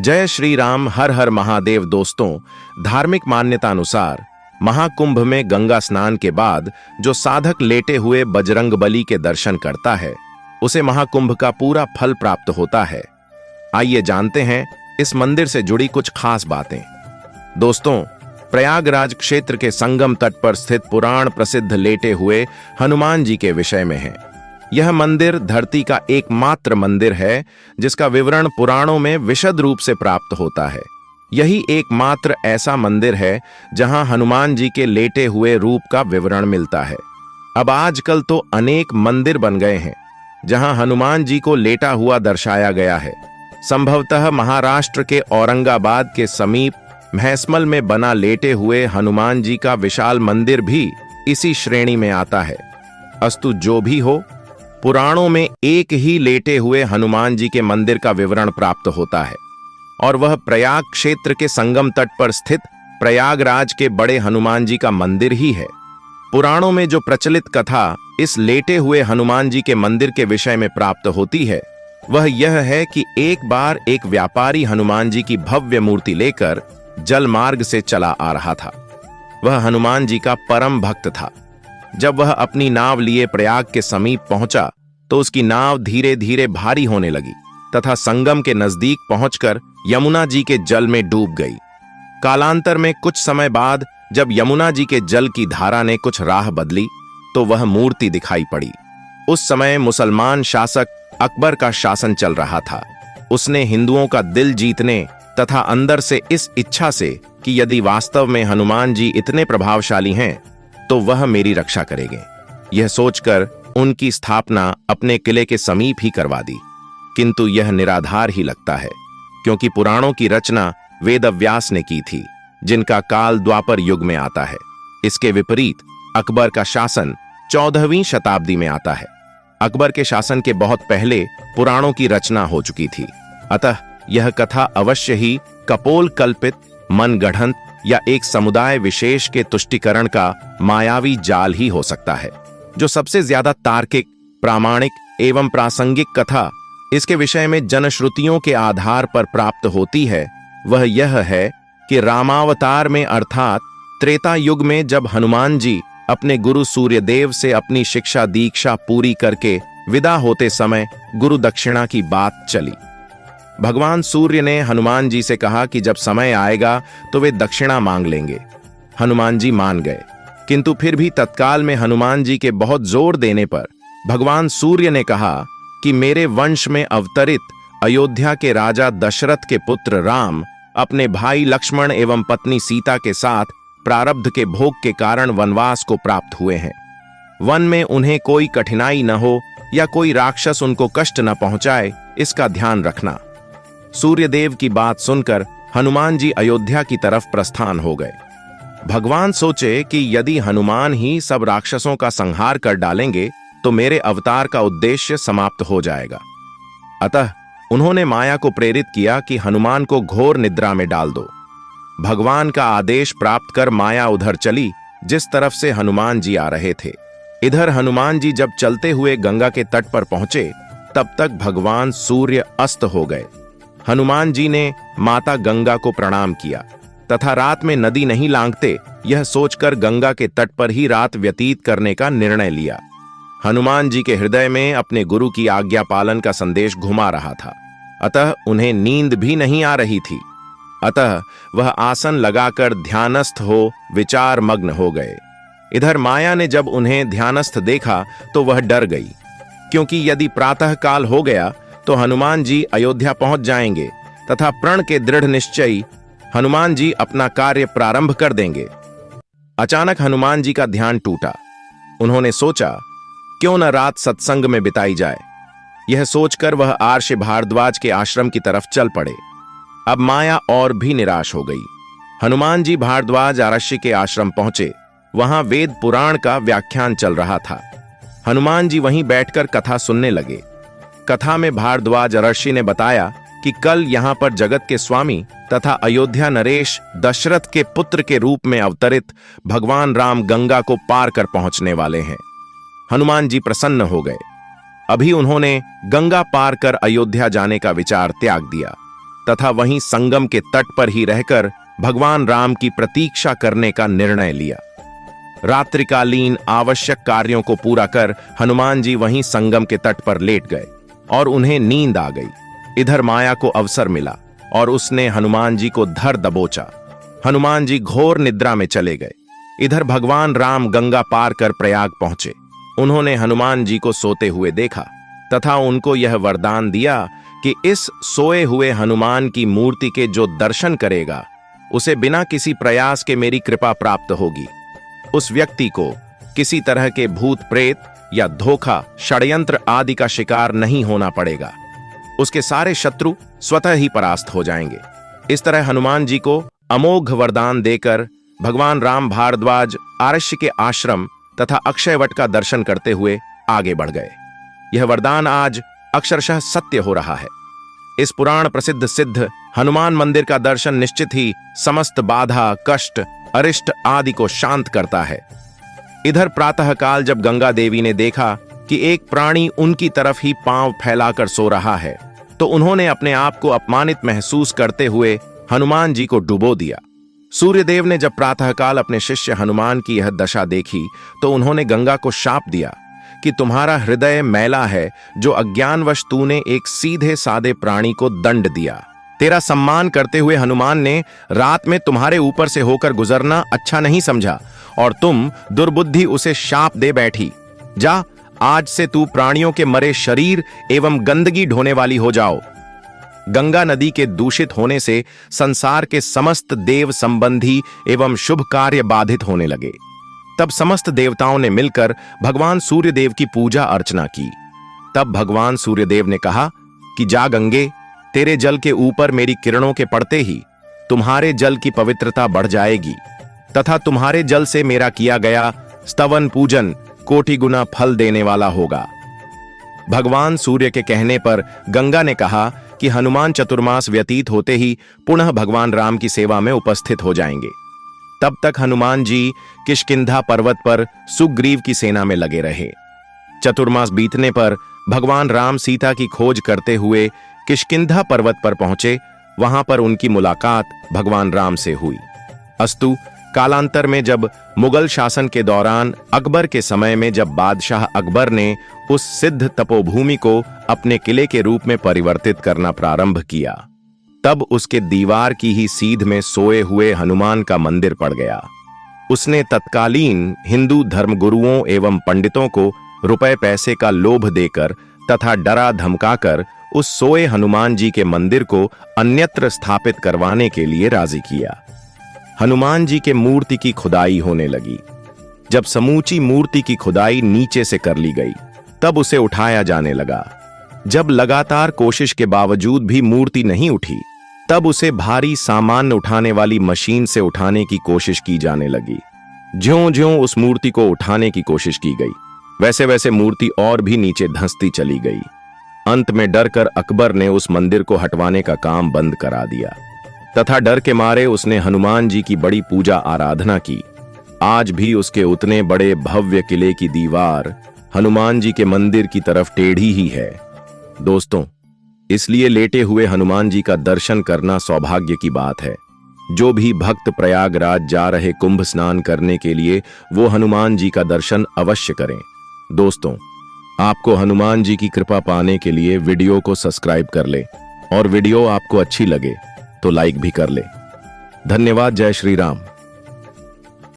जय श्री राम, हर हर महादेव। दोस्तों, धार्मिक मान्यता अनुसार महाकुंभ में गंगा स्नान के बाद जो साधक लेटे हुए बजरंगबली के दर्शन करता है उसे महाकुंभ का पूरा फल प्राप्त होता है। आइए जानते हैं इस मंदिर से जुड़ी कुछ खास बातें। दोस्तों, प्रयागराज क्षेत्र के संगम तट पर स्थित पुराण प्रसिद्ध लेटे हुए हनुमान जी के विषय में है। यह मंदिर धरती का एकमात्र मंदिर है जिसका विवरण पुराणों में विशद रूप से प्राप्त होता है। यही एकमात्र ऐसा मंदिर है जहां हनुमान जी के लेटे हुए रूप का विवरण मिलता है। अब आजकल तो अनेक मंदिर बन गए हैं जहां हनुमान जी को लेटा हुआ दर्शाया गया है। संभवतः महाराष्ट्र के औरंगाबाद के समीप महसमल में बना लेटे हुए हनुमान जी का विशाल मंदिर भी इसी श्रेणी में आता है। अस्तु जो भी हो, पुराणों में एक ही लेटे हुए हनुमान जी के मंदिर का विवरण प्राप्त होता है और वह प्रयाग क्षेत्र के संगम तट पर स्थित प्रयागराज के बड़े हनुमान जी का मंदिर ही है। पुराणों में जो प्रचलित कथा इस लेटे हुए हनुमान जी के मंदिर के विषय में प्राप्त होती है वह यह है कि एक बार एक व्यापारी हनुमान जी की भव्य मूर्ति लेकर जल मार्ग से चला आ रहा था। वह हनुमान जी का परम भक्त था। जब वह अपनी नाव लिए प्रयाग के समीप पहुंचा तो उसकी नाव धीरे धीरे भारी होने लगी तथा संगम के नजदीक पहुंचकर यमुना जी के जल में डूब गई। कालांतर में कुछ समय बाद जब यमुना जी के जल की धारा ने कुछ राह बदली तो वह मूर्ति दिखाई पड़ी। उस समय मुसलमान शासक अकबर का शासन चल रहा था। उसने हिंदुओं का दिल जीतने तथा अंदर से इस इच्छा से कि यदि वास्तव में हनुमान जी इतने प्रभावशाली हैं तो वह मेरी रक्षा करेंगे, यह सोचकर उनकी स्थापना अपने किले के समीप ही करवा दी। किंतु यह निराधार ही लगता है क्योंकि पुराणों की रचना वेदव्यास ने की थी जिनका काल द्वापर युग में आता है। इसके विपरीत अकबर का शासन 14वीं शताब्दी में आता है। अकबर के शासन के बहुत पहले पुराणों की रचना हो चुकी थी। अतः यह कथा अवश्य ही कपोल कल्पित, मनगढ़ंत या एक समुदाय विशेष के तुष्टिकरण का मायावी जाल ही हो सकता है। जो सबसे ज्यादा तार्किक, प्रामाणिक एवं प्रासंगिक कथा इसके विषय में जनश्रुतियों के आधार पर प्राप्त होती है वह यह है कि रामावतार में अर्थात त्रेता युग में जब हनुमान जी अपने गुरु सूर्यदेव से अपनी शिक्षा दीक्षा पूरी करके विदा होते समय गुरु दक्षिणा की बात चली। भगवान सूर्य ने हनुमान जी से कहा कि जब समय आएगा तो वे दक्षिणा मांग लेंगे। हनुमान जी मान गए, किंतु फिर भी तत्काल में हनुमान जी के बहुत जोर देने पर भगवान सूर्य ने कहा कि मेरे वंश में अवतरित अयोध्या के राजा दशरथ के पुत्र राम अपने भाई लक्ष्मण एवं पत्नी सीता के साथ प्रारब्ध के भोग के कारण वनवास को प्राप्त हुए हैं। वन में उन्हें कोई कठिनाई न हो या कोई राक्षस उनको कष्ट न पहुंचाए, इसका ध्यान रखना। सूर्यदेव की बात सुनकर हनुमान जी अयोध्या की तरफ प्रस्थान हो गए। भगवान सोचे कि यदि हनुमान ही सब राक्षसों का संहार कर डालेंगे तो मेरे अवतार का उद्देश्य समाप्त हो जाएगा। अतः उन्होंने माया को प्रेरित किया कि हनुमान को घोर निद्रा में डाल दो। भगवान का आदेश प्राप्त कर माया उधर चली जिस तरफ से हनुमान जी आ रहे थे। इधर हनुमान जी जब चलते हुए गंगा के तट पर पहुंचे तब तक भगवान सूर्य अस्त हो गए। हनुमान जी ने माता गंगा को प्रणाम किया तथा रात में नदी नहीं लांघते यह सोचकर गंगा के तट पर ही रात व्यतीत करने का निर्णय लिया। हनुमान जी के हृदय में अपने गुरु की आज्ञा पालन का संदेश घुमा रहा था, अतः उन्हें नींद भी नहीं आ रही थी। अतः वह आसन लगाकर ध्यानस्थ हो विचार मग्न हो गए। इधर माया ने जब उन्हें ध्यानस्थ देखा तो वह डर गई, क्योंकि यदि प्रातः काल हो गया तो हनुमान जी अयोध्या पहुंच जाएंगे तथा प्रण के दृढ़ निश्चयी हनुमान जी अपना कार्य प्रारंभ कर देंगे। अचानक हनुमान जी का ध्यान टूटा। उन्होंने सोचा क्यों न रात सत्संग में बिताई जाए। यह सोचकर वह आर्ष भारद्वाज के आश्रम की तरफ चल पड़े। अब माया और भी निराश हो गई। हनुमान जी भारद्वाज आरष्य के आश्रम पहुंचे। वहां वेद पुराण का व्याख्यान चल रहा था। हनुमान जी वहीं बैठकर कथा सुनने लगे। कथा में भारद्वाज ऋषि ने बताया कि कल यहां पर जगत के स्वामी तथा अयोध्या नरेश दशरथ के पुत्र के रूप में अवतरित भगवान राम गंगा को पार कर पहुंचने वाले हैं। हनुमान जी प्रसन्न हो गए। अभी उन्होंने गंगा पार कर अयोध्या जाने का विचार त्याग दिया। तथा वहीं संगम के तट पर ही रहकर भगवान राम की प्रतीक्षा करने का निर्णय लिया। रात्रिकालीन आवश्यक कार्यों को पूरा कर हनुमान जी वहीं संगम के तट पर लेट गए और उन्हें नींद आ गई। इधर माया को अवसर मिला और उसने हनुमान जी को धर दबोचा। हनुमान जी घोर निद्रा में चले गए। इधर भगवान राम गंगा पार कर प्रयाग पहुंचे। उन्होंने हनुमान जी को सोते हुए देखा तथा उनको यह वरदान दिया कि इस सोए हुए हनुमान की मूर्ति के जो दर्शन करेगा उसे बिना किसी प्रयास के मेरी कृपा प्राप्त होगी। उस व्यक्ति को किसी तरह के भूत प्रेत या धोखा, षड्यंत्र आदि का शिकार नहीं होना पड़ेगा। उसके सारे शत्रु स्वतः ही परास्त हो जाएंगे। इस तरह हनुमान जी को अमोघ वरदान देकर भगवान राम भारद्वाज आरष्य के आश्रम तथा अक्षयवट का दर्शन करते हुए आगे बढ़ गए। यह वरदान आज अक्षरशः सत्य हो रहा है। इस पुराण प्रसिद्ध सिद्ध हनुमान मंदिर का दर्शन निश्चित ही समस्त बाधा, कष्ट, अरिष्ट आदि को शांत करता है। इधर प्रातःकाल जब गंगा देवी ने देखा कि एक प्राणी उनकी तरफ ही पांव फैलाकर सो रहा है, तो उन्होंने अपने आप को अपमानित महसूस करते हुए हनुमान जी को डुबो दिया। सूर्यदेव ने जब प्रातःकाल अपने शिष्य हनुमान की यह दशा देखी तो उन्होंने गंगा को शाप दिया कि तुम्हारा हृदय मैला है, जो अज्ञानवश तूने एक सीधे सादे प्राणी को दंड दिया। तेरा सम्मान करते हुए हनुमान ने रात में तुम्हारे ऊपर से होकर गुजरना अच्छा नहीं समझा और तुम दुर्बुद्धि उसे शाप दे बैठी। जा, आज से तू प्राणियों के मरे शरीर एवं गंदगी ढोने वाली हो जाओ। गंगा नदी के दूषित होने से संसार के समस्त देव संबंधी एवं शुभ कार्य बाधित होने लगे। तब समस्त देवताओं ने मिलकर भगवान सूर्यदेव की पूजा अर्चना की। तब भगवान सूर्यदेव ने कहा कि जा गंगे, तेरे जल के ऊपर मेरी किरणों के पड़ते ही तुम्हारे जल की पवित्रता बढ़ जाएगी तथा तुम्हारे जल से मेरा किया गया स्तवन पूजन कोटि गुना फल देने वाला होगा। भगवान सूर्य के कहने पर गंगा ने कहा कि हनुमान चतुर्मास व्यतीत होते ही पुनः भगवान राम की सेवा में उपस्थित हो जाएंगे। तब तक हनुमान जी किष्किंधा पर्वत पर सुग्रीव की सेना में लगे रहे। चतुर्मास बीतने पर भगवान राम सीता की खोज करते हुए किष्किंधा पर्वत पर पहुंचे। वहां पर उनकी मुलाकात भगवान राम से हुई। अस्तु कालांतर में जब मुगल शासन के दौरान अकबर के समय में जब बादशाह अकबर ने उस सिद्ध तपोभूमि को अपने किले के रूप में परिवर्तित करना प्रारंभ किया, तब उसके दीवार की ही सीध में सोए हुए हनुमान का मंदिर पड़ गया। उसने तत्कालीन हिंदू धर्मगुरुओं एवं पंडितों को रुपए पैसे का लोभ देकर तथा डरा धमकाकर उस सोए हनुमान जी के मंदिर को अन्यत्र स्थापित करवाने के लिए राजी किया। हनुमान जी के मूर्ति की खुदाई होने लगी। जब समूची मूर्ति की खुदाई नीचे से कर ली गई, तब उसे उठाया जाने लगा। जब लगातार कोशिश के बावजूद भी मूर्ति नहीं उठी, तब उसे भारी सामान उठाने वाली मशीन से उठाने की कोशिश की जाने लगी। ज्यों-ज्यों उस मूर्ति को उठाने की कोशिश की गई, वैसे वैसे मूर्ति और भी नीचे धंसती चली गई। अंत में डरकर अकबर ने उस मंदिर को हटवाने का काम बंद करा दिया तथा डर के मारे उसने हनुमान जी की बड़ी पूजा आराधना की। आज भी उसके उतने बड़े भव्य किले की दीवार हनुमान जी के मंदिर की तरफ टेढ़ी ही है। दोस्तों, इसलिए लेटे हुए हनुमान जी का दर्शन करना सौभाग्य की बात है। जो भी भक्त प्रयागराज जा रहे कुंभ स्नान करने के लिए वो हनुमान जी का दर्शन अवश्य करें। दोस्तों, आपको हनुमान जी की कृपा पाने के लिए वीडियो को सब्सक्राइब कर ले और वीडियो आपको अच्छी लगे तो लाइक भी कर ले। धन्यवाद। जय श्री राम।